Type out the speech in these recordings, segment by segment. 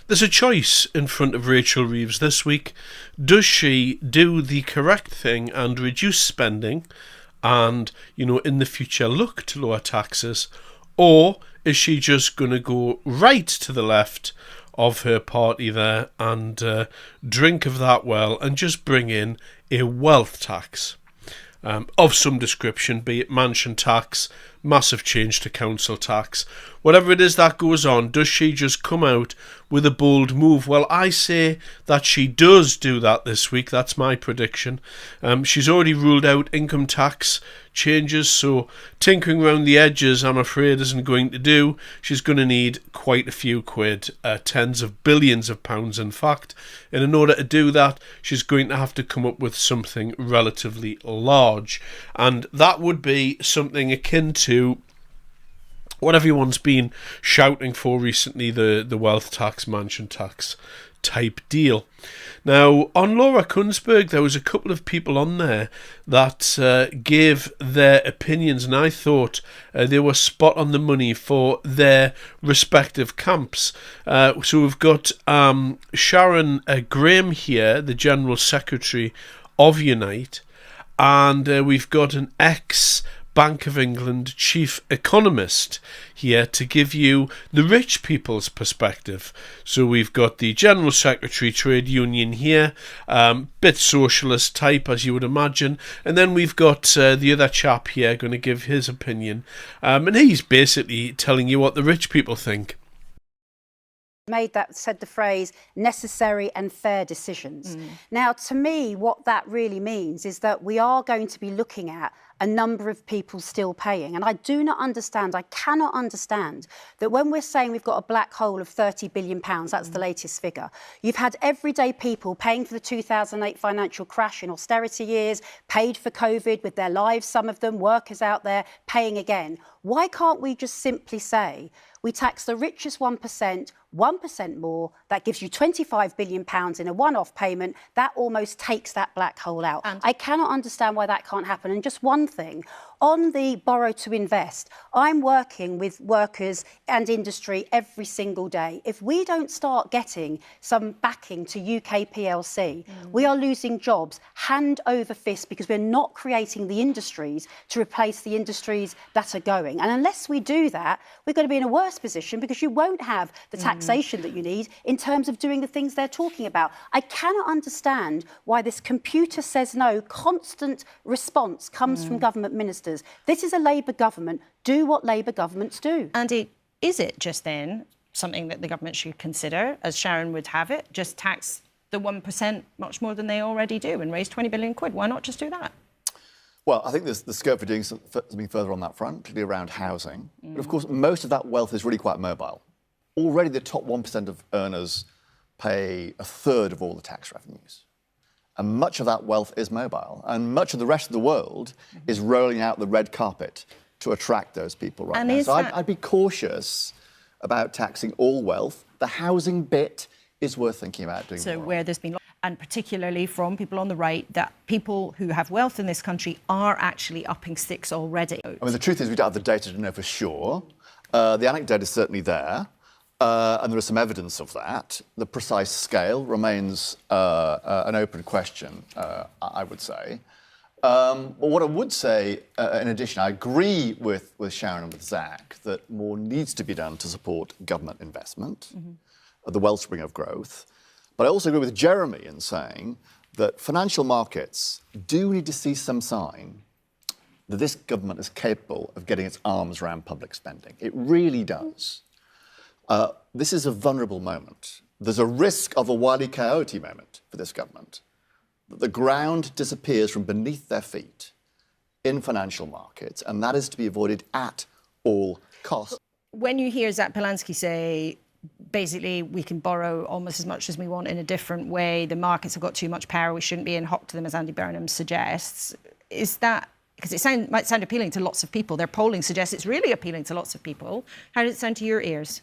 There's a choice in front of Rachel Reeves this week. Does she do the correct thing and reduce spending and, in the future look to lower taxes? Or is she just going to go right to the left of her party there and drink of that well and just bring in a wealth tax of some description, be it mansion tax, massive change to council tax, whatever it is that goes on? Does she just come out with a bold move? Well, I say that she does do that this week. That's my prediction. She's already ruled out income tax changes, so tinkering around the edges, I'm afraid, isn't going to do. She's going to need quite a few quid, tens of billions of pounds, in fact. And in order to do that, she's going to have to come up with something relatively large. And that would be something akin to what everyone's been shouting for recently, the wealth tax, mansion tax type deal. Now, on Laura Kunsberg, there was a couple of people on there that gave their opinions, and I thought they were spot on the money for their respective camps. So we've got Sharon Graham here, the General Secretary of Unite, and we've got an ex-Bank of England chief economist here to give you the rich people's perspective. So we've got the General Secretary Trade Union here, bit socialist type as you would imagine, and then we've got the other chap here going to give his opinion, and he's basically telling you what the rich people think. Said the phrase necessary and fair decisions. Now, to me, what that really means is that we are going to be looking at a number of people still paying. And I cannot understand that when we're saying we've got a black hole of £30 billion, that's the latest figure, you've had everyday people paying for the 2008 financial crash in austerity years, paid for COVID with their lives, some of them, workers out there paying again. Why can't we just simply say, we tax the richest 1% more, that gives you £25 billion in a one-off payment, that almost takes that black hole out. And I cannot understand why that can't happen. And just one thing, on the borrow to invest, I'm working with workers and industry every single day. If we don't start getting some backing to UK PLC, we are losing jobs hand over fist because we're not creating the industries to replace the industries that are going. And unless we do that, we're going to be in a worse position because you won't have the taxation that you need in terms of doing the things they're talking about. I cannot understand why this computer says no constant response comes from government ministers. This is a Labour government. Do what Labour governments do. Andy, is it just then something that the government should consider, as Sharon would have it, just tax the 1% much more than they already do and raise 20 billion quid? Why not just do that? Well, I think there's the scope for doing something further on that front, particularly around housing. But of course, most of that wealth is really quite mobile. Already the top 1% of earners pay a third of all the tax revenues. And much of that wealth is mobile. And much of the rest of the world is rolling out the red carpet to attract those people right now. So I'd be cautious about taxing all wealth. The housing bit is worth thinking about doing more. So where there's been, and particularly from people on the right, that people who have wealth in this country are actually upping sticks already. I mean, the truth is we don't have the data to know for sure. The anecdote is certainly there. And there is some evidence of that. The precise scale remains an open question, I would say. But what I would say, in addition, I agree with Sharon and with Zach that more needs to be done to support government investment, the wellspring of growth. But I also agree with Jeremy in saying that financial markets do need to see some sign that this government is capable of getting its arms around public spending. It really does. This is a vulnerable moment. There's a risk of a Wile E. Coyote moment for this government, that the ground disappears from beneath their feet in financial markets, and that is to be avoided at all costs. When you hear Zach Polansky say, basically, we can borrow almost as much as we want in a different way, the markets have got too much power, we shouldn't be in hock to them, as Andy Burnham suggests, is that, because it might sound appealing to lots of people, their polling suggests it's really appealing to lots of people. How does it sound to your ears?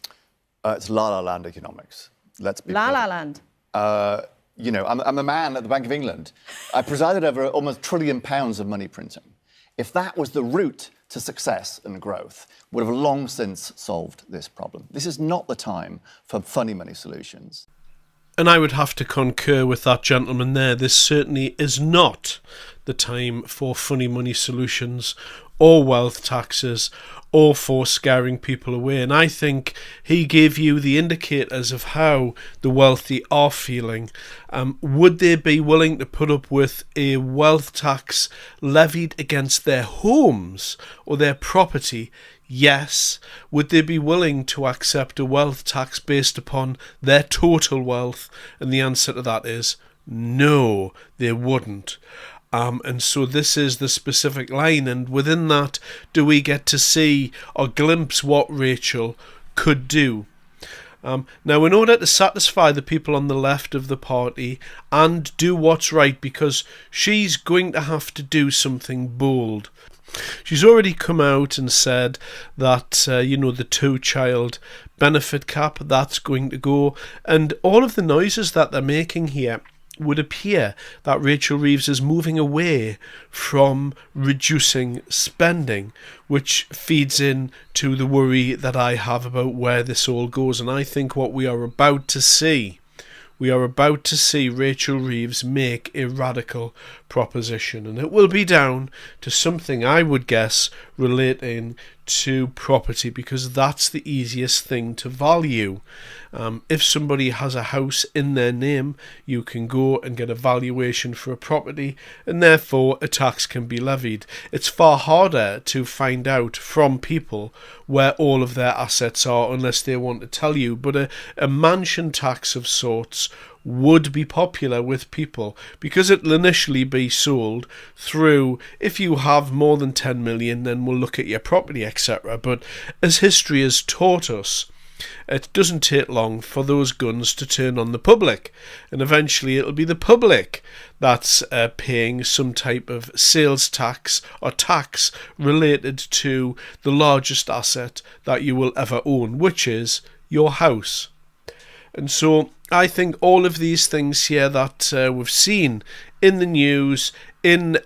It's la-la land economics. Let's be La-la land. You know, I'm a man at the Bank of England. I presided over almost £1 trillion of money printing. If that was the route to success and growth would have long since solved this problem. This is not the time for funny money solutions. And I would have to concur with that gentleman there. This certainly is not the time for funny money solutions or wealth taxes or for scaring people away. And I think he gave you the indicators of how the wealthy are feeling. Would they be willing to put up with a wealth tax levied against their homes or their property? Yes. Would they be willing to accept a wealth tax based upon their total wealth? And the answer to that is no, they wouldn't. And so this is the specific line, and within that, do we get to see or glimpse what Rachel could do? Now, in order to satisfy the people on the left of the party and do what's right, because she's going to have to do something bold. She's already come out and said that, the 2-child benefit cap, that's going to go. And all of the noises that they're making here would appear that Rachel Reeves is moving away from reducing spending, which feeds in to the worry that I have about where this all goes. And I think what we are about to see Rachel Reeves make a radical proposition, and it will be down to something, I would guess, relating to property, because that's the easiest thing to value. If somebody has a house in their name, you can go and get a valuation for a property, and therefore a tax can be levied. It's far harder to find out from people where all of their assets are unless they want to tell you, but a mansion tax of sorts would be popular with people because it'll initially be sold through, if you have more than 10 million, then we'll look at your property, etc. But as history has taught us, it doesn't take long for those guns to turn on the public, and eventually it'll be the public that's paying some type of sales tax or tax related to the largest asset that you will ever own, which is your house. And so I think all of these things here that we've seen in the news, in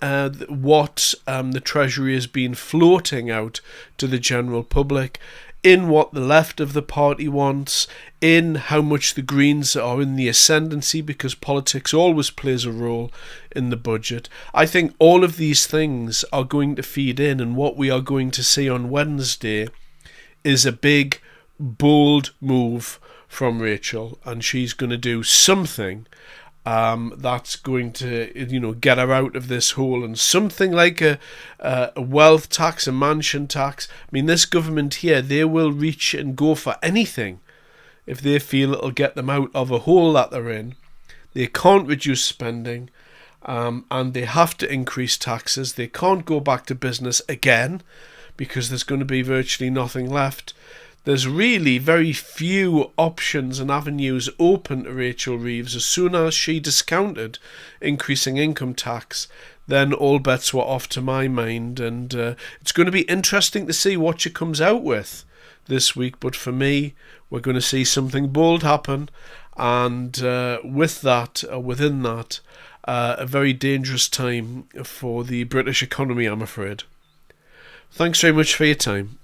what the Treasury has been floating out to the general public, in what the left of the party wants, in how much the Greens are in the ascendancy, because politics always plays a role in the budget. I think all of these things are going to feed in, and what we are going to see on Wednesday is a big, bold move from Rachel, and she's going to do something that's going to, get her out of this hole, and something like a wealth tax, a mansion tax. I mean, this government here, they will reach and go for anything if they feel it'll get them out of a hole that they're in. They can't reduce spending, and they have to increase taxes. They can't go back to business again because there's going to be virtually nothing left. There's really very few options and avenues open to Rachel Reeves. As soon as she discounted increasing income tax, then all bets were off to my mind. And it's going to be interesting to see what she comes out with this week. But for me, we're going to see something bold happen. And with that, or within that, a very dangerous time for the British economy, I'm afraid. Thanks very much for your time.